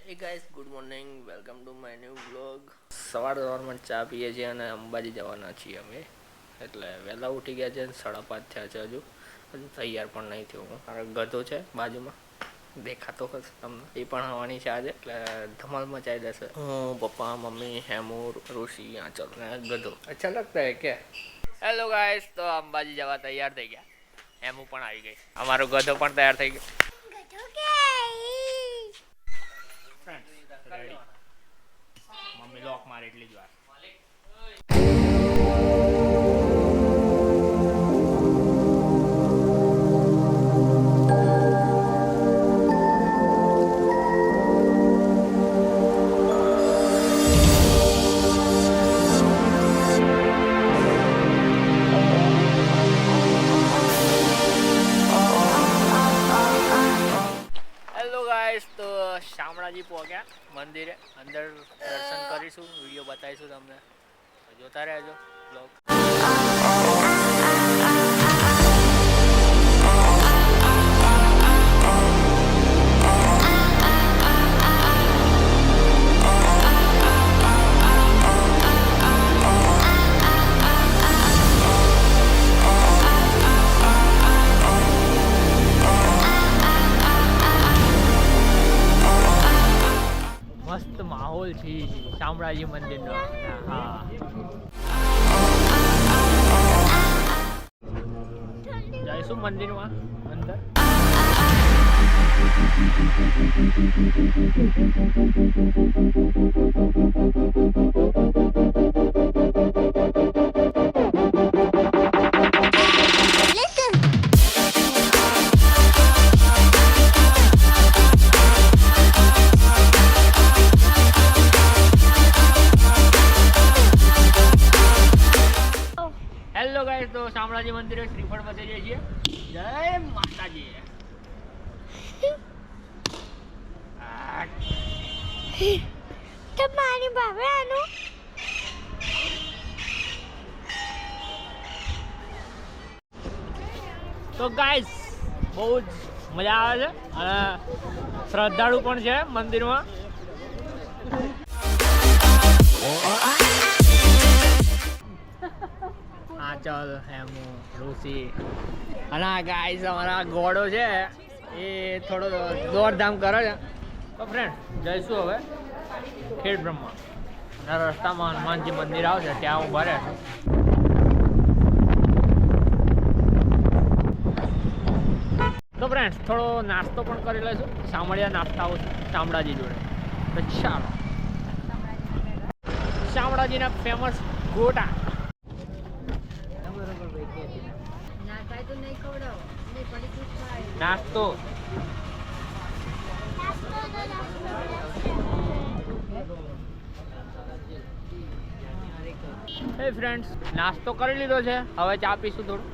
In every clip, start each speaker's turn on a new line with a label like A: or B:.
A: Hey guys, good morning. Welcome to my new vlog. સવારમાં ચા પીએ છીએ અને અંબાજી જવાના છીએ અમે. એટલે વહેલા ઉઠી ગયા છે, 5:30 થયા છે. હજુ તૈયાર પણ નહીં થયો હું. મારો ગધો છે બાજુમાં, દેખાતો હશે તમને. એ પણ આવવાની છે આજે, એટલે ધમાલ મચાઈ દેશે. હું, પપ્પા, મમ્મી, હેમુર, ઋષિ, આંચલ ને ગધો. અચ્છા લગતા હે કે? હેલો ગાઈસ, તો અંબાજી જવા તૈયાર થઈ ગયા. હેમુ પણ આવી ગઈ. અમારો ગધો પણ તૈયાર થઈ ગયો. મમ્મી લોક મારે એટલી જ વાર. તો શામળાજી પહોંચ્યા મંદિરે. અંદર દર્શન કરીશું, વિડીયો બતાવીશું તમને, જોતા રહેજો બ્લોગ. મસ્ત માહોલ છે શામળાજી મંદિરનો. હા, જઈશું મંદિરમાં અંદર. હેલો ગાઈસ, તો શામળાજી મંદિરે શ્રીફળ બતાવી જઈએ છીએ. જય માતાજી.
B: તમારી ભાવે આનું
A: તો ગાઈસ બહુ જ મજા આવે છે અને શ્રદ્ધાળુ પણ છે મંદિરમાં. આંચલ, હેમુ, ઋષિ અને આ ગાઈસ અમારા ઘોડો છે એ થોડો દોડધામ કરે છે. તો ફ્રેન્ડ જઈશું હવે ખેડ બ્રહ્મા અને રસ્તામાં હનુમાનજી મંદિર આવશે, ત્યાં હું ભરે. તો ફ્રેન્ડ્સ થોડો નાસ્તો પણ કરી લઈશું. શામળિયા નાસ્તાઓ શામળાજી જોડે. તો ચાલો, શામળાજીના ફેમસ ગોટા. નાસ્તો હે ફ્રેન્ડ્સ, નાસ્તો કરી લીધો છે. હવે ચા પીશું. થોડું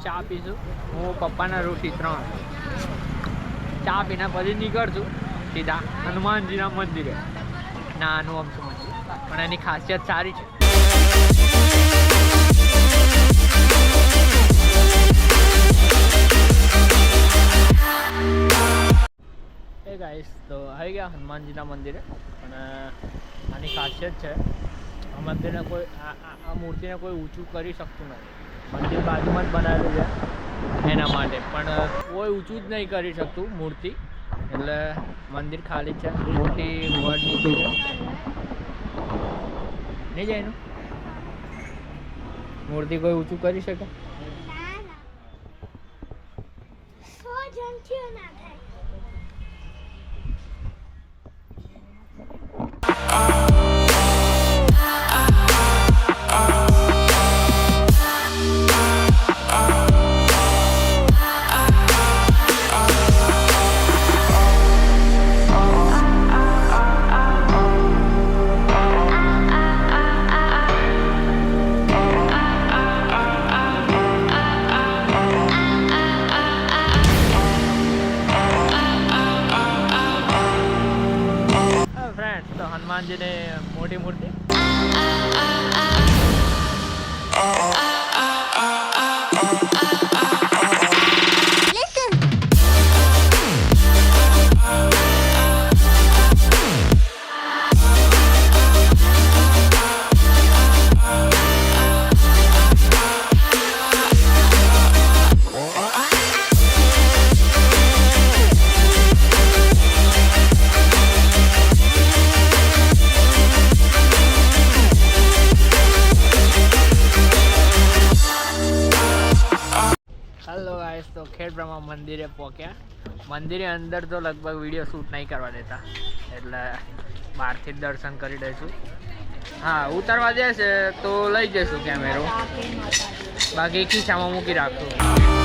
A: ચા પીશું. હું, પપ્પાના ઋષિ 3 ચા પીને પછી નીકળશું સીધા હનુમાનજીના મંદિરે. નાનું અમથું મંદિર પણ એની ખાસિયત સારી છે. એ ગાઈસ, તો આવી ગયા હનુમાનજીના મંદિરે. અને આની ખાસિયત છે, આ મંદિરને કોઈ આ મૂર્તિને કોઈ ઊંચું કરી શકતું નથી. મંદિર બાજુમાં જ બનાવેલું છે એના માટે, પણ કોઈ ઊંચું જ નહીં કરી શકતું મૂર્તિ. એટલે મંદિર ખાલી છે. મૂર્તિ વડ નીચે છે, નહીં જાય એનું. મૂર્તિ કોઈ ઊંચું કરી શકે? હનુમાનજીની મોટી મૂર્તિ. અમે મંદિરે પહોંચ્યા. મંદિરે અંદર તો લગભગ વિડીયો શૂટ નહીં કરવા દેતા, એટલે બહારથી જ દર્શન કરી દઈશું. હા, ઉતારવા દેશે તો લઈ જઈશું કેમેરો, બાકી ખીચામાં મૂકી રાખશું.